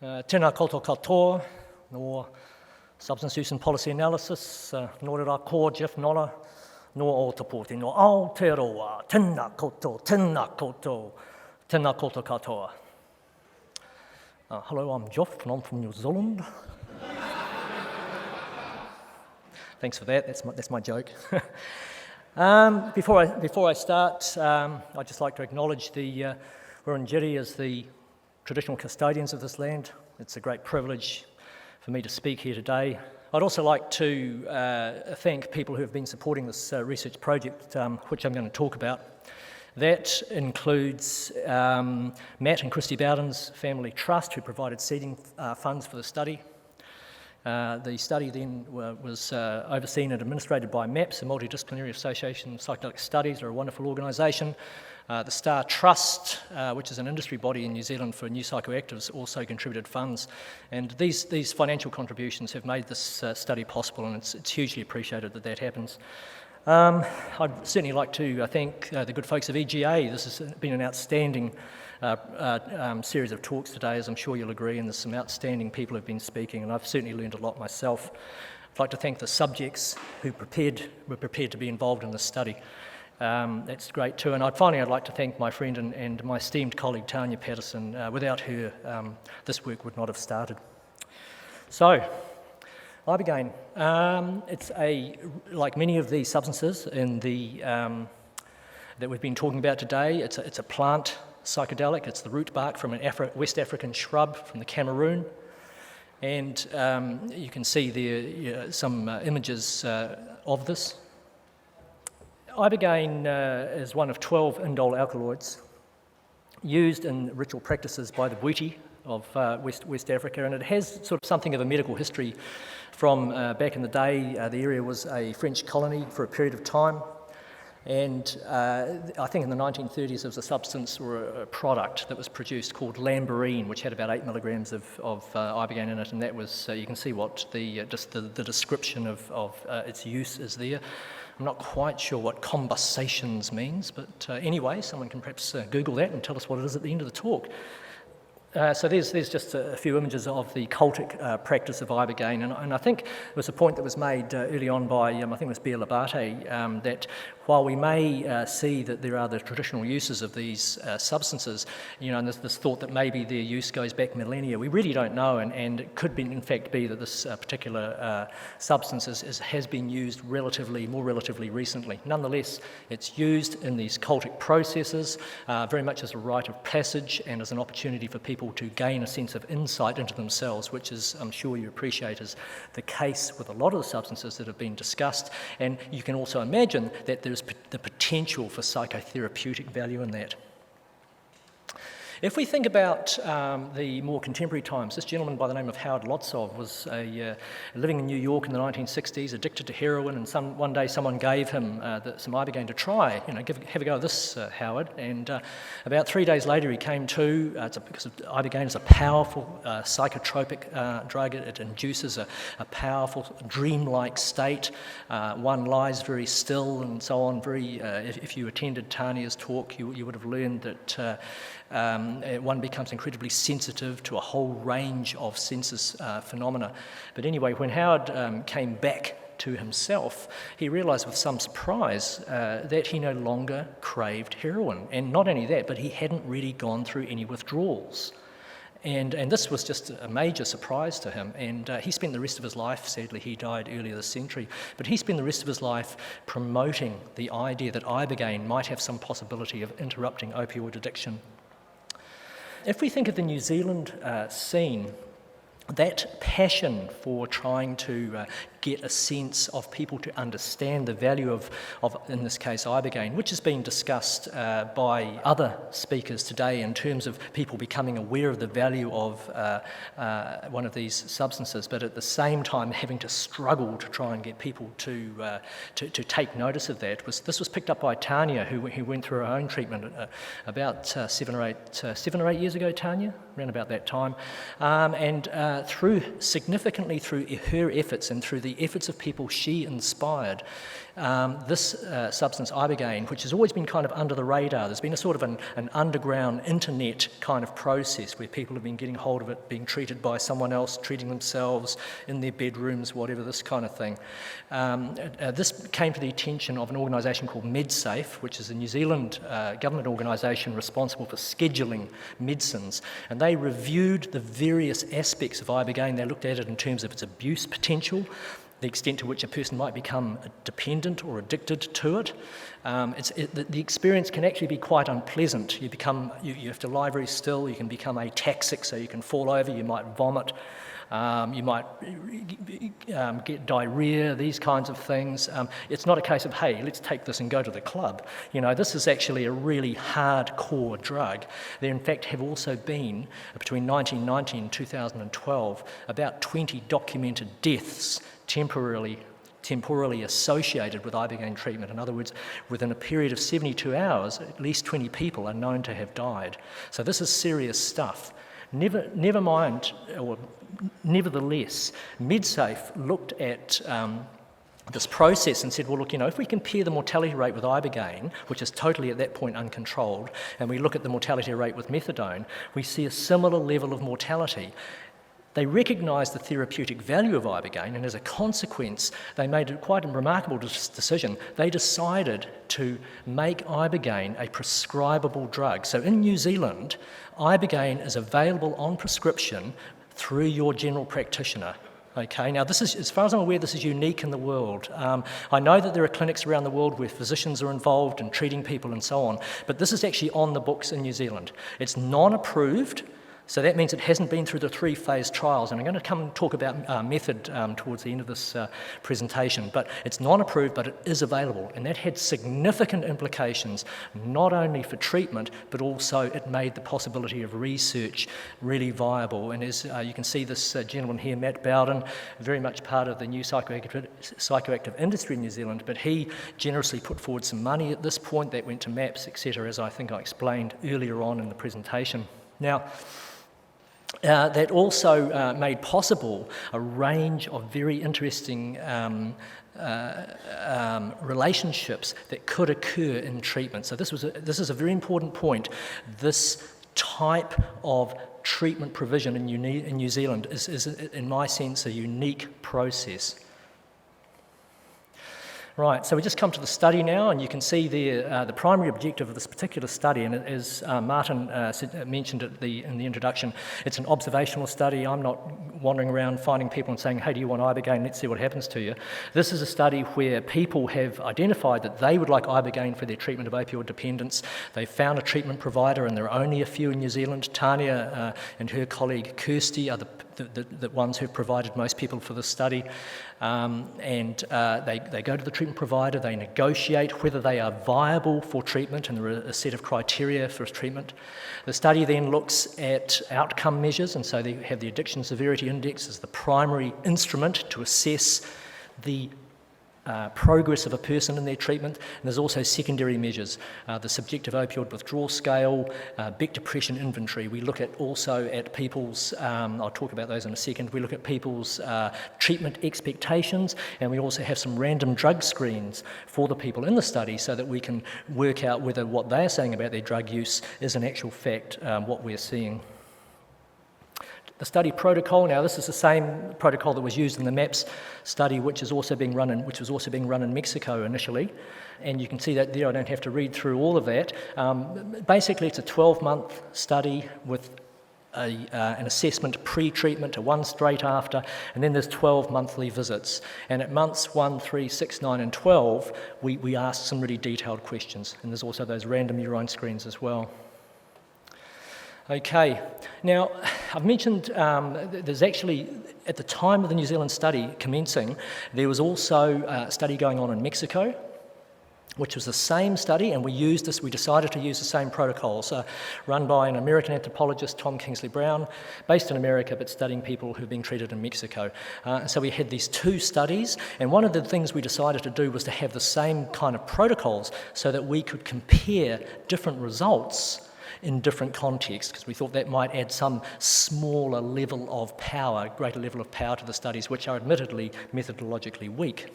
Tēnā koutou katoa, no Substance Use and Policy Analysis, no reira ko Geoff Noller, no Aotearoa, no Aotearoa, tēnā koutou katoa. Hello, I'm Geoff and I'm from New Zealand. Thanks for that, that's my joke. Before I start, I'd just like to acknowledge the Wurundjeri as the traditional custodians of this land. It's a great privilege for me to speak here today. I'd also like to thank people who have been supporting this research project, which I'm going to talk about. That includes Matt and Christy Bowden's Family Trust, who provided seeding funds for the study. The study then was overseen and administrated by MAPS, the Multidisciplinary Association of Psychedelic Studies. They're a wonderful organisation. The Star Trust, which is an industry body in New Zealand for new psychoactives, also contributed funds. And these financial contributions have made this study possible, and it's hugely appreciated that happens. I'd certainly like to thank the good folks of EGA. This has been an outstanding series of talks today, as I'm sure you'll agree, and there's some outstanding people who've been speaking, and I've certainly learned a lot myself. I'd like to thank the subjects who were prepared to be involved in this study. That's great too, and I'd like to thank my friend and my esteemed colleague Tanya Patterson. Without her, this work would not have started. So, Ibogaine. It's like many of these substances in that we've been talking about today, it's a plant psychedelic. It's the root bark from an West African shrub from the Cameroon. And you can see there some images of this. Ibogaine is one of 12 indole alkaloids used in ritual practices by the Bwiti of West Africa, and it has sort of something of a medical history from back in the day. The area was a French colony for a period of time, and I think in the 1930s there was a substance or a product that was produced called lamberine, which had about 8 milligrams of Ibogaine in it, and that was, you can see what the description of its use is there. I'm not quite sure what combussations means, but anyway, someone can perhaps Google that and tell us what it is at the end of the talk. So there's just a few images of the cultic practice of Ibogaine, and I think it was a point that was made early on by, I think it was Beck that while we may see that there are the traditional uses of these substances, and there's this thought that maybe their use goes back millennia, we really don't know, and it could in fact be that this particular substance has been used more relatively recently. Nonetheless, it's used in these cultic processes very much as a rite of passage and as an opportunity for people to gain a sense of insight into themselves, which is, I'm sure you appreciate, is the case with a lot of the substances that have been discussed. And you can also imagine that there's the potential for psychotherapeutic value in that. If we think about the more contemporary times, this gentleman by the name of Howard Lotzov was living in New York in the 1960s, addicted to heroin, and one day someone gave him some Ibogaine to try. Have a go at this, Howard. And about 3 days later he came to, because Ibogaine is a powerful psychotropic drug. It induces a powerful dreamlike state. One lies very still and so on. If you attended Tanya's talk, you would have learned that one becomes incredibly sensitive to a whole range of sensus phenomena. But anyway, when Howard came back to himself, he realised with some surprise that he no longer craved heroin. And not only that, but he hadn't really gone through any withdrawals. And this was just a major surprise to him, and he spent the rest of his life, sadly he died earlier this century, but he spent the rest of his life promoting the idea that Ibogaine might have some possibility of interrupting opioid addiction. If we think of the New Zealand scene, that passion for trying to get a sense of people to understand the value of in this case, Ibogaine, which has been discussed by other speakers today in terms of people becoming aware of the value of one of these substances, but at the same time having to struggle to try and get people to take notice of that. This was picked up by Tanya, who went through her own treatment about 7 or 8 years ago, Tanya? around about that time. Significantly through her efforts and through the efforts of people she inspired, this substance, Ibogaine, which has always been kind of under the radar, there's been a sort of an underground internet kind of process where people have been getting hold of it, being treated by someone else, treating themselves in their bedrooms, whatever, this kind of thing. This came to the attention of an organisation called MedSafe, which is a New Zealand government organisation responsible for scheduling medicines, and they reviewed the various aspects of Ibogaine. They looked at it in terms of its abuse potential, the extent to which a person might become dependent or addicted to it. The experience can actually be quite unpleasant. You have to lie very still, you can become ataxic, so you can fall over, you might vomit, you might get diarrhea, these kinds of things. It's not a case of, hey, let's take this and go to the club. This is actually a really hardcore drug. There, in fact, have also been, between 1990 and 2012, about 20 documented deaths temporarily associated with Ibogaine treatment. In other words, within a period of 72 hours, at least 20 people are known to have died. So this is serious stuff. Nevertheless, MedSafe looked at this process and said, well, look, if we compare the mortality rate with Ibogaine, which is totally at that point uncontrolled, and we look at the mortality rate with methadone, we see a similar level of mortality. They recognised the therapeutic value of Ibogaine, and as a consequence, they made quite a remarkable decision. They decided to make Ibogaine a prescribable drug. So in New Zealand, Ibogaine is available on prescription through your general practitioner. Okay, now this is, as far as I'm aware, this is unique in the world. I know that there are clinics around the world where physicians are involved in treating people and so on, but this is actually on the books in New Zealand. It's non-approved. So that means it hasn't been through the 3-phase trials, and I'm going to come and talk about method towards the end of this presentation, but it's non-approved, but it is available, and that had significant implications, not only for treatment, but also it made the possibility of research really viable. And as you can see, this gentleman here, Matt Bowden, very much part of the new psychoactive industry in New Zealand, but he generously put forward some money at this point that went to MAPS, etc., as I think I explained earlier on in the presentation. Now, that also made possible a range of very interesting relationships that could occur in treatment. So this is a very important point. This type of treatment provision in New Zealand is, in my sense, a unique process. Right, so we just come to the study now, and you can see there the primary objective of this particular study, and as Martin mentioned in the introduction, it's an observational study. I'm not wandering around finding people and saying, hey, do you want Ibogaine? Let's see what happens to you. This is a study where people have identified that they would like Ibogaine for their treatment of opioid dependence. They've found a treatment provider, and there are only a few in New Zealand. Tanya and her colleague Kirsty are the ones who've provided most people for the study. They go to the treatment provider, they negotiate whether they are viable for treatment, and there are a set of criteria for treatment. The study then looks at outcome measures, and so they have the Addictions Severity Index as the primary instrument to assess the progress of a person in their treatment, and there's also secondary measures, the subjective opioid withdrawal scale, Beck Depression Inventory. We look also at people's, I'll talk about those in a second, we look at people's treatment expectations, and we also have some random drug screens for the people in the study so that we can work out whether what they're saying about their drug use is in actual fact what we're seeing. The study protocol, now this is the same protocol that was used in the MAPS study, which was also being run in Mexico initially, and you can see that there. I don't have to read through all of that. Basically, it's a 12-month study with an assessment pre-treatment, a one straight after, and then there's 12 monthly visits. And at months 1, 3, 6, 9, and 12, we ask some really detailed questions, and there's also those random urine screens as well. Okay, now I've mentioned there's actually, at the time of the New Zealand study commencing, there was also a study going on in Mexico, which was the same study, and we decided to use the same protocols, run by an American anthropologist, Tom Kingsley Brown, based in America, but studying people who've been treated in Mexico. So we had these two studies, and one of the things we decided to do was to have the same kind of protocols so that we could compare different results in different contexts, because we thought that might add some smaller level of power, greater level of power to the studies, which are admittedly methodologically weak.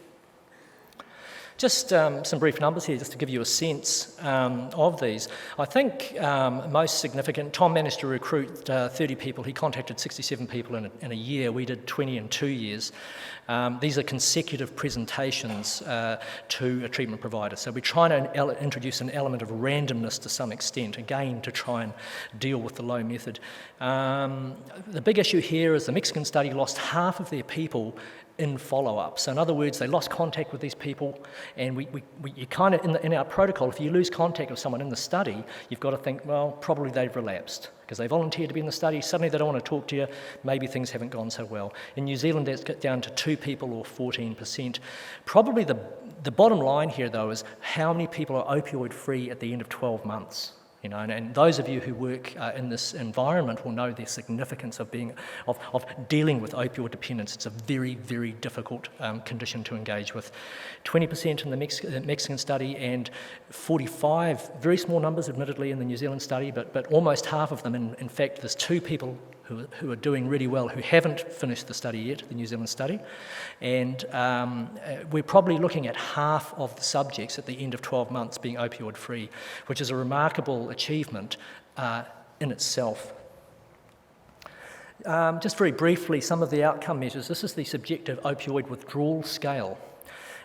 Just some brief numbers here, just to give you a sense of these. I think most significant, Tom managed to recruit 30 people. He contacted 67 people in a year. We did 20 in 2 years. These are consecutive presentations to a treatment provider. So we're trying to introduce an element of randomness to some extent, again, to try and deal with the low method. The big issue here is the Mexican study lost half of their people in follow-up. So in other words, they lost contact with these people, and you kind of, in our protocol, if you lose contact with someone in the study, you've got to think, well, probably they've relapsed, because they volunteered to be in the study, suddenly they don't want to talk to you, maybe things haven't gone so well. In New Zealand, that's got down to 2 people or 14%. Probably the bottom line here, though, is how many people are opioid-free at the end of 12 months. You know, and those of you who work in this environment will know the significance of dealing with opioid dependence. It's a very, very difficult condition to engage with. 20% in the Mexican study, and 45, very small numbers admittedly in the New Zealand study, but almost half of them. In fact, there's 2 people who are doing really well who haven't finished the study yet, the New Zealand study. And we're probably looking at half of the subjects at the end of 12 months being opioid-free, which is a remarkable achievement in itself. Just very briefly, some of the outcome measures. This is the subjective opioid withdrawal scale.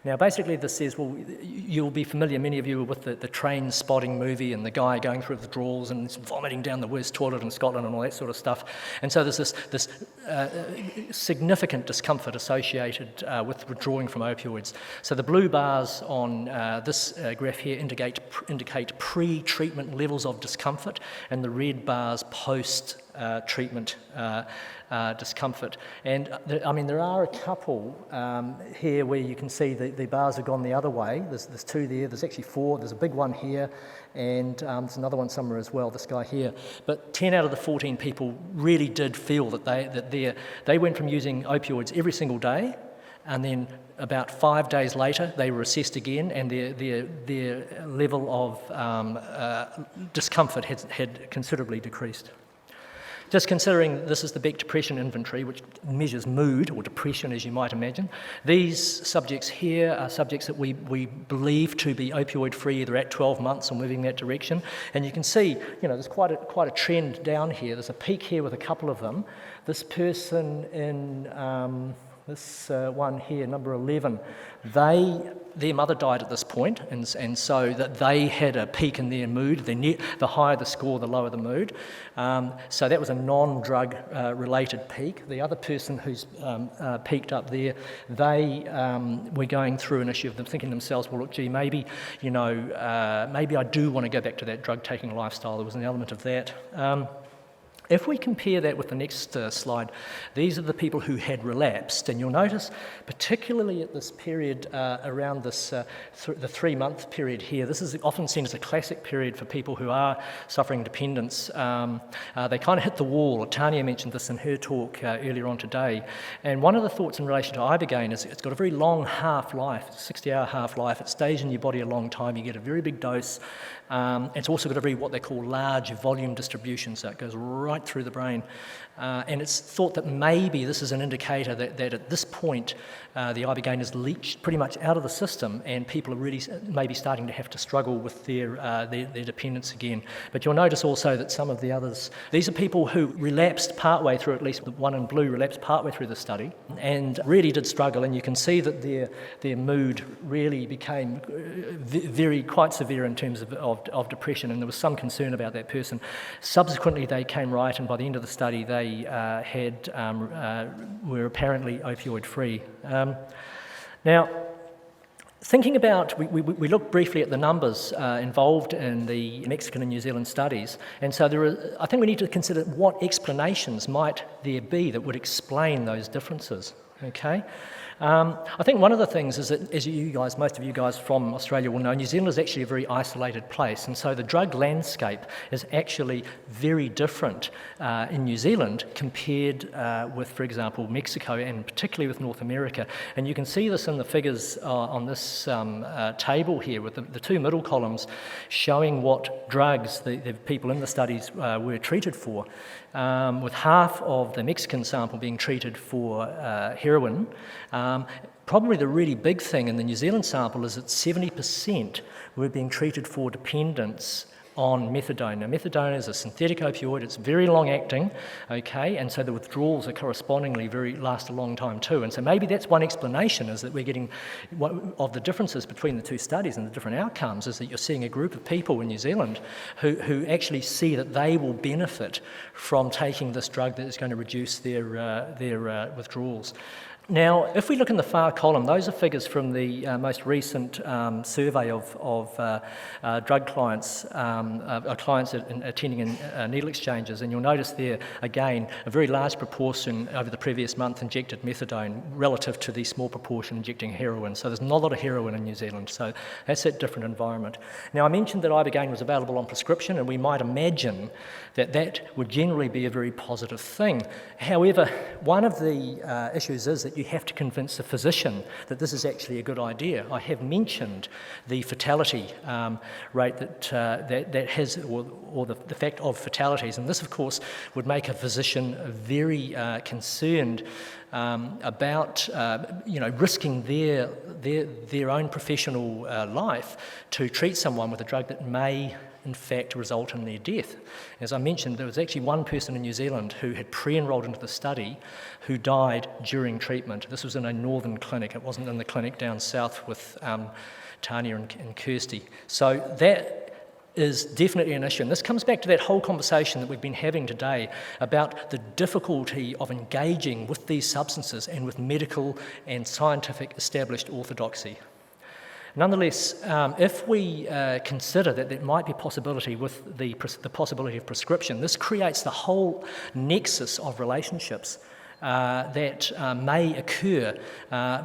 Now, basically, this says, well, you'll be familiar, many of you, with the train spotting movie and the guy going through withdrawals and vomiting down the worst toilet in Scotland and all that sort of stuff. And so there's this significant discomfort associated with withdrawing from opioids. So the blue bars on this graph here indicate pre-treatment levels of discomfort, and the red bars post-treatment discomfort. And there are a couple here where you can see the bars have gone the other way. There's 2 there, there's actually 4, there's a big one here, and there's another one somewhere as well, this guy here. But 10 out of the 14 people really did feel that they went from using opioids every single day, and then about 5 days later they were assessed again, and their level of discomfort had considerably decreased. Just considering this is the Beck Depression Inventory, which measures mood or depression, as you might imagine. These subjects here are subjects that we believe to be opioid-free either at 12 months or moving in that direction. And you can see, there's quite a trend down here. There's a peak here with a couple of them. This person in this one here, number 11, their mother died at this point, and so that they had a peak in their mood. The higher the score, the lower the mood. So that was a non-drug related peak. The other person who's peaked up there, they were going through an issue of them thinking to themselves, well, look, gee, maybe I do want to go back to that drug-taking lifestyle. There was an element of that. If we compare that with the next slide, these are the people who had relapsed, and you'll notice, particularly at this period around this the 3-month period here, this is often seen as a classic period for people who are suffering dependence. They kind of hit the wall. Tanya mentioned this in her talk earlier on today, and one of the thoughts in relation to Ibogaine is it's got a very long half-life, 60-hour half-life. It stays in your body a long time. You get a very big dose. It's also got a very, what they call, large volume distribution, so it goes right through the brain. And it's thought that maybe this is an indicator that at this point the Ibogaine is leached pretty much out of the system, and people are really maybe starting to have to struggle with their dependence again. But you'll notice also that some of the others, these are people who relapsed partway through, at least the one in blue relapsed partway through the study, and really did struggle, and you can see that their mood really became quite severe in terms of depression, and there was some concern about that person. Subsequently they came right, and by the end of the study they were apparently opioid-free. Now, thinking about, we looked briefly at the numbers involved in the Mexican and New Zealand studies, and so I think we need to consider what explanations might there be that would explain those differences. Okay, I think one of the things is that, as you guys, most of you guys from Australia will know, New Zealand is actually a very isolated place, and so the drug landscape is actually very different in New Zealand compared with, for example, Mexico and particularly with North America. And you can see this in the figures on this table here, with the two middle columns showing what drugs the people in the studies were treated for, with half of the Mexican sample being treated for heroin. Probably the really big thing in the New Zealand sample is that 70% were being treated for dependence on methadone. Now, methadone is a synthetic opioid, it's very long-acting, okay, and so the withdrawals are correspondingly last a long time too. And so maybe that's one explanation, is that we're getting, of the differences between the two studies and the different outcomes, is that you're seeing a group of people in New Zealand who actually see that they will benefit from taking this drug that is going to reduce their withdrawals. Now, if we look in the far column, those are figures from the most recent survey of drug clients, clients attending in needle exchanges, and you'll notice there, again, a very large proportion over the previous month injected methadone relative to the small proportion injecting heroin. So there's not a lot of heroin in New Zealand, so that's a different environment. Now, I mentioned that Ibogaine was available on prescription, and we might imagine that that would generally be a very positive thing. However, one of the issues is that you have to convince the physician that this is actually a good idea. I have mentioned the fatality rate that has, or the fact of fatalities, and this, of course, would make a physician very concerned about risking their own professional life to treat someone with a drug that may in fact result in their death. As I mentioned, there was actually one person in New Zealand who had pre-enrolled into the study who died during treatment. This was in a northern clinic. It wasn't in the clinic down south with Tanya and Kirsty. So that is definitely an issue. And this comes back to that whole conversation that we've been having today about the difficulty of engaging with these substances and with medical and scientific established orthodoxy. Nonetheless, if we consider that there might be a possibility with the possibility of prescription, this creates the whole nexus of relationships that may occur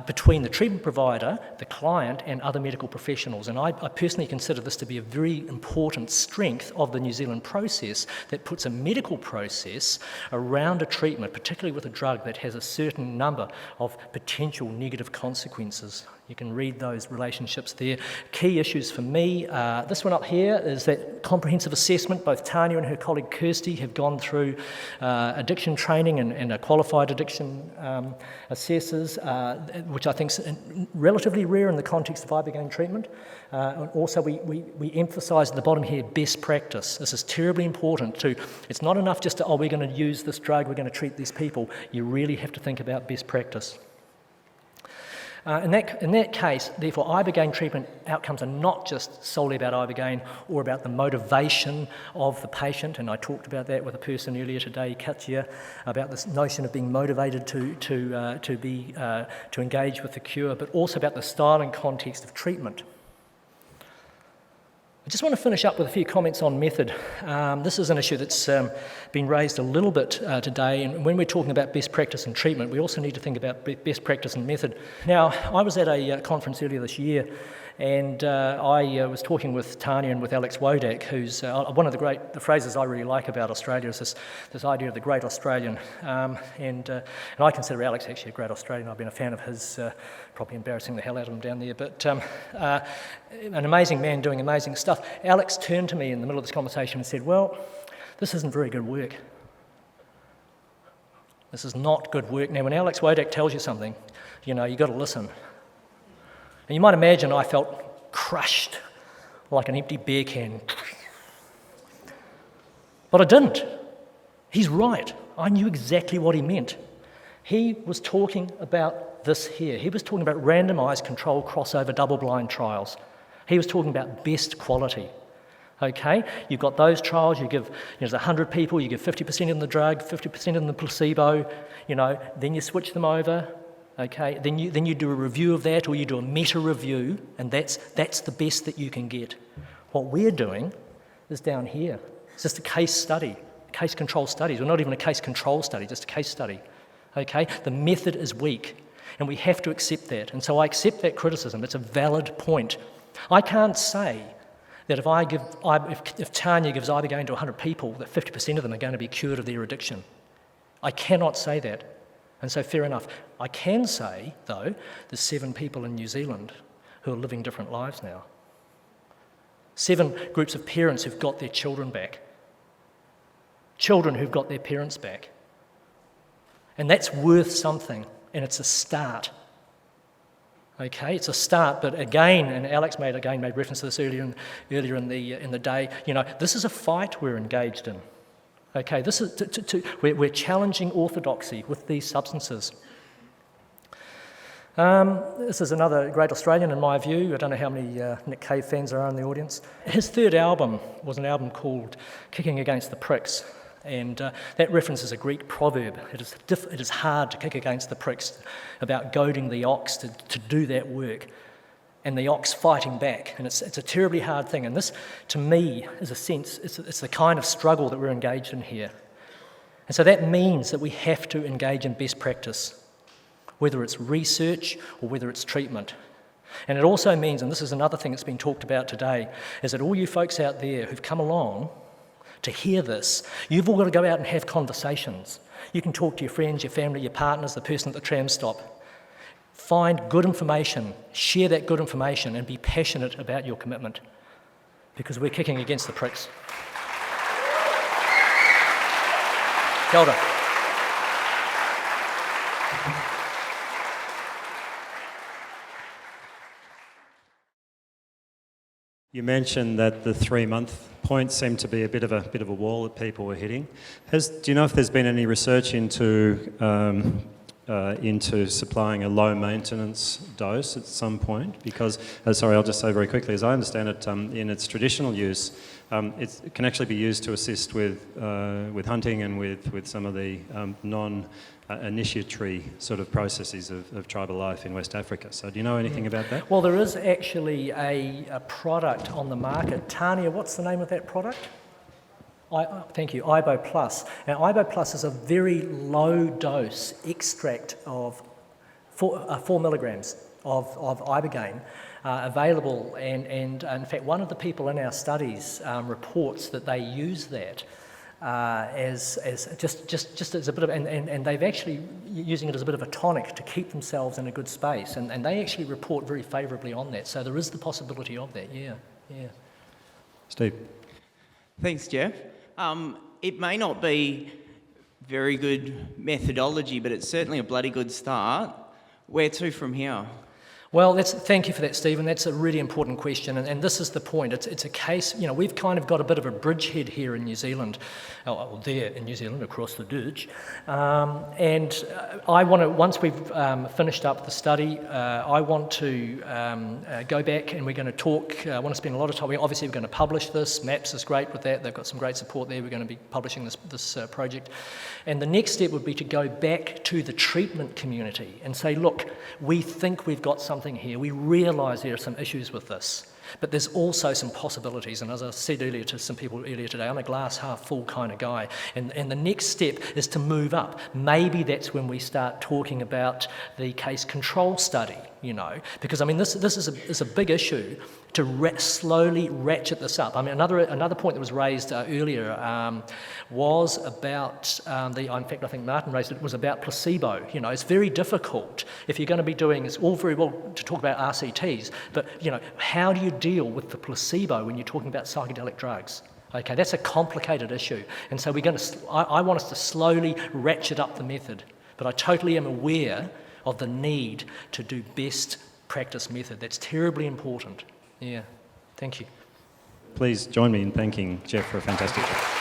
between the treatment provider, the client, and other medical professionals. And I personally consider this to be a very important strength of the New Zealand process that puts a medical process around a treatment, particularly with a drug that has a certain number of potential negative consequences. You can read those relationships there. Key issues for me, this one up here is that comprehensive assessment. Both Tanya and her colleague Kirsty have gone through addiction training and are qualified addiction assessors, which I think is relatively rare in the context of Ibogaine treatment. Also, we emphasise at the bottom here best practice. This is terribly important too. It's not enough just to, we're going to use this drug, we're going to treat these people. You really have to think about best practice. In that case, therefore, Ibogaine treatment outcomes are not just solely about Ibogaine or about the motivation of the patient, and I talked about that with a person earlier today, Katya, about this notion of being motivated to engage with the cure, but also about the style and context of treatment. I just want to finish up with a few comments on method. This is an issue that's been raised a little bit today, and when we're talking about best practice and treatment, we also need to think about best practice and method. Now, I was at a conference earlier this year, and I was talking with Tanya and with Alex Wodak, who's one of the phrases I really like about Australia is this idea of the great Australian, and I consider Alex actually a great Australian. I've been a fan of his, probably embarrassing the hell out of him down there, but an amazing man doing amazing stuff. Alex turned to me in the middle of this conversation and said, well, this isn't very good work. This is not good work. Now, when Alex Wodak tells you something, you've got to listen. And you might imagine I felt crushed like an empty beer can. But I didn't. He's right. I knew exactly what he meant. He was talking about this here. He was talking about randomised controlled crossover double-blind trials. He was talking about best quality. Okay, you've got those trials, you give, there's 100 people, you give 50% in the drug, 50% in the placebo, then you switch them over. Okay, then you do a review of that, or you do a meta-review, and that's the best that you can get. What we're doing is down here. It's just a case study, case control studies. Well, not even a case control study, just a case study. Okay, the method is weak. And we have to accept that. And so I accept that criticism. It's a valid point. I can't say that if Tanya gives Ibogaine to 100 people, that 50% of them are going to be cured of their addiction. I cannot say that. And so fair enough. I can say, though, there's 7 people in New Zealand who are living different lives now. 7 groups of parents who've got their children back. Children who've got their parents back. And that's worth something, and it's a start. Okay, it's a start, but again, and Alex made reference to this earlier in the day. This is a fight we're engaged in. Okay, this is we're challenging orthodoxy with these substances. This is another great Australian in my view. I don't know how many Nick Cave fans there are in the audience. His third album was an album called Kicking Against the Pricks. And that references a Greek proverb. It is hard to kick against the pricks, about goading the ox to do that work, and the ox fighting back. And it's a terribly hard thing. And this, to me, is a sense, it's the kind of struggle that we're engaged in here. And so that means that we have to engage in best practice, whether it's research or whether it's treatment. And it also means, and this is another thing that's been talked about today, is that all you folks out there who've come along to hear this, you've all got to go out and have conversations. You can talk to your friends, your family, your partners, the person at the tram stop. Find good information, share that good information, and be passionate about your commitment, because we're kicking against the pricks. Kia ora. You mentioned that the 3-month point seemed to be a bit of a wall that people were hitting. Do you know if there's been any research into supplying a low maintenance dose at some point? Because, I'll just say very quickly, as I understand it, in its traditional use, it can actually be used to assist with hunting and with some of the non-initiatory sort of processes of tribal life in West Africa. So do you know anything about that? Well, there is actually a product on the market. Tanya, what's the name of that product? Thank you, Ibo Plus. Now, Ibo Plus is a very low dose extract of 4 milligrams of Ibogaine available, and in fact, one of the people in our studies reports that they use that as just as a bit of, and they've actually using it as a bit of a tonic to keep themselves in a good space, and they actually report very favourably on that. So there is the possibility of that. Yeah. Steve. Thanks, Geoff. It may not be very good methodology, but it's certainly a bloody good start. Where to from here? Well, thank you for that, Stephen. That's a really important question, and this is the point. It's a case, we've kind of got a bit of a bridgehead here in New Zealand, there in New Zealand, across the ditch, and I want to, once we've finished up the study, I want to go back and we're going to talk, I want to spend a lot of time, we're going to publish this. MAPS is great with that, they've got some great support there, we're going to be publishing this project, and the next step would be to go back to the treatment community and say, look, we think we've got something here. We realise there are some issues with this, but there's also some possibilities. And as I said earlier to some people earlier today, I'm a glass half full kind of guy. And the next step is to move up. Maybe that's when we start talking about the case control study, because this is a big issue to slowly ratchet this up. Another point that was raised earlier was about in fact, I think Martin raised it, was about placebo. It's very difficult if you're going to be doing, it's all very well to talk about RCTs, but how do you deal with the placebo when you're talking about psychedelic drugs? Okay, that's a complicated issue, and so I want us to slowly ratchet up the method, but I totally am aware of the need to do best practice method. That's terribly important. Yeah, thank you. Please join me in thanking Geoff for a fantastic job.